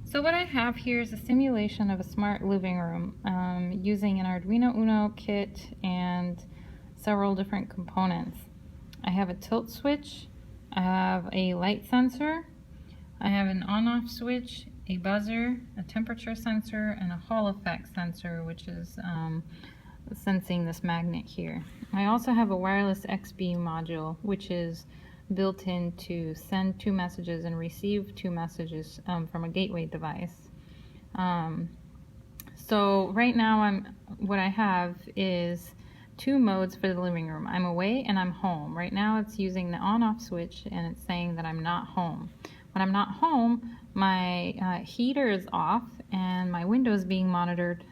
So what I have here is a simulation of a smart living room using an Arduino Uno kit and several different components. I have a tilt switch, I have a light sensor, I have an on-off switch, a buzzer, a temperature sensor, and a Hall effect sensor, which is sensing this magnet here. I also have a wireless XB module, which is built in to send 2 messages and receive 2 messages from a gateway device. So right now what I have is 2 modes for the living room. I'm away and I'm home. Right now it's using the on-off switch and it's saying that I'm not home. When I'm not home, my heater is off and my window is being monitored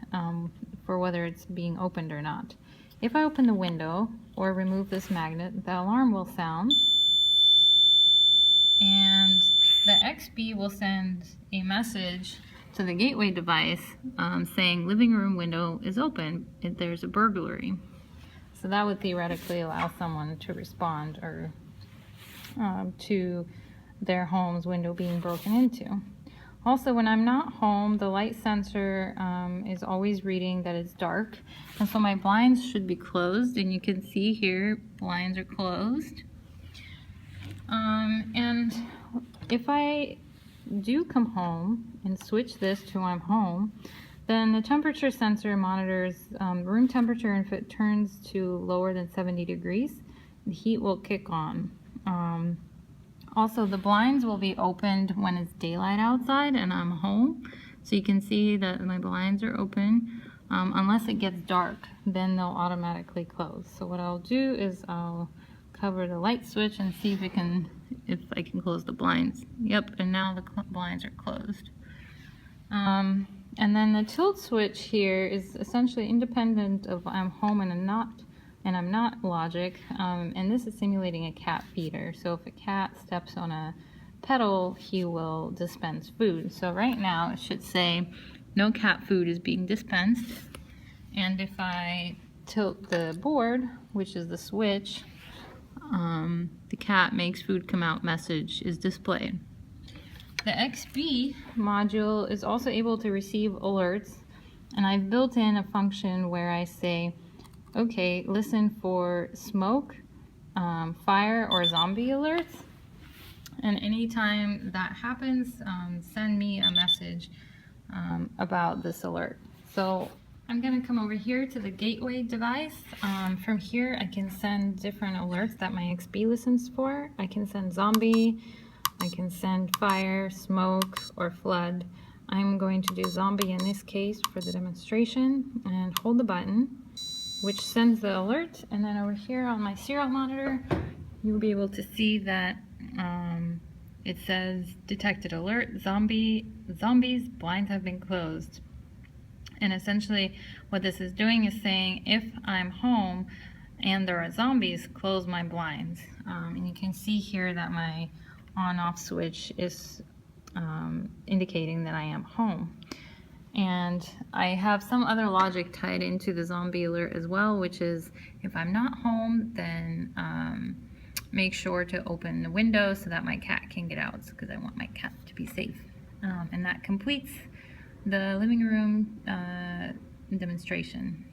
for whether it's being opened or not. If I open the window or remove this magnet, the alarm will sound and the XB will send a message to the gateway device saying living room window is open, there's a burglary. So that would theoretically allow someone to respond or to their home's window being broken into. Also, when I'm not home, the light sensor is always reading that it's dark, and so my blinds should be closed, and you can see here blinds are closed. And if I do come home and switch this to I'm home, then the temperature sensor monitors room temperature, and if it turns to lower than 70 degrees, the heat will kick on. Also, the blinds will be opened when it's daylight outside and I'm home. So you can see that my blinds are open. Unless it gets dark, then they'll automatically close. So what I'll do is I'll cover the light switch and see if I can close the blinds. Yep, and now the blinds are closed. And then the tilt switch here is essentially independent of I'm home and I'm not logic, and this is simulating a cat feeder. So if a cat steps on a pedal, he will dispense food. So right now it should say no cat food is being dispensed, and if I tilt the board, which is the switch, the cat makes food come out message is displayed. The XB module is also able to receive alerts, and I've built in a function where I say, okay, listen for smoke, fire, or zombie alerts, and anytime that happens, send me a message about this alert. So I'm going to come over here to the gateway device. From here I can send different alerts that my XB listens for. I can send zombie, I can send fire, smoke, or flood. I'm going to do zombie in this case for the demonstration and hold the button, which sends the alert, and then over here on my serial monitor you'll be able to see that it says detected alert, zombies, blinds have been closed. And essentially what this is doing is saying if I'm home and there are zombies, close my blinds. And you can see here that my on-off switch is indicating that I am home. And I have some other logic tied into the zombie alert as well, which is if I'm not home, then make sure to open the window so that my cat can get out, because I want my cat to be safe. And that completes the living room demonstration.